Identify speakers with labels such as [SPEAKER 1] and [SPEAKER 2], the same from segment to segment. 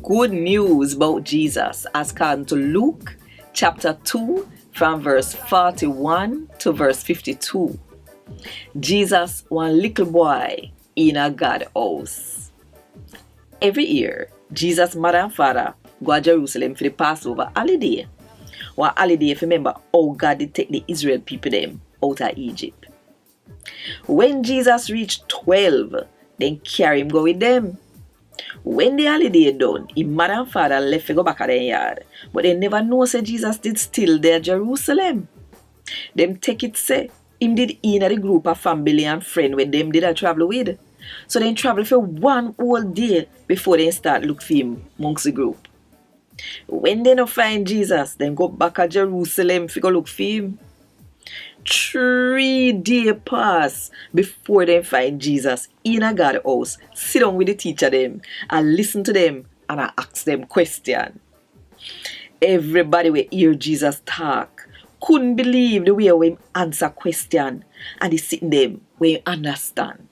[SPEAKER 1] good news about Jesus as according to Luke chapter 2 from verse 41 to verse 52. Jesus, one little boy in a God house. Every year, Jesus' mother and father go to Jerusalem for the Passover holiday. One holiday if you remember how God did take the Israel people them out of Egypt. When Jesus reached 12, then carry him go with them. When the holiday done, his mother and father left to go back at their yard. But they never know say Jesus did still there Jerusalem. Them take it say him did in a group of family and friend with them did a travel with. So they travel for one whole day before they start look for him amongst the group. When they no find Jesus, then go back to Jerusalem to go look for him. 3 days pass before they find Jesus in a God house, sit down with the teacher them and listen to them and I ask them question. Everybody will hear Jesus talk. Couldn't believe the way we answer question and he sitting them where you understand.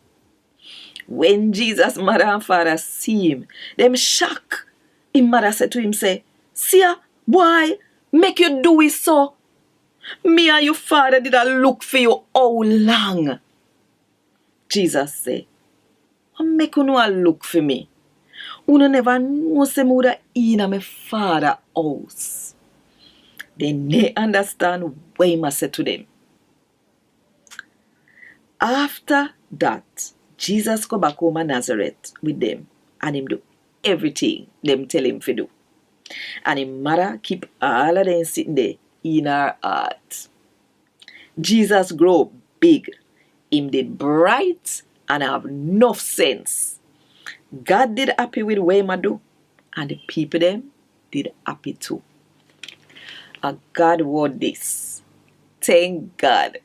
[SPEAKER 1] When Jesus' mother and father see him, them shock. His mother said to him, say, "See ya, boy, make you do it so. Me and your father did a look for you how long?" Jesus say, "What make you no look for me? You never know say me woulda in my father house." Then they understand what he must say to them. After that, Jesus go back home to Nazareth with them and him do everything them tell him to do. And his mother keep all of them sitting there in her heart. Jesus grow big. Him did bright and have enough sense. God did happy with what him do. And the people them did happy too. A Gad Wod Dis. Thank God.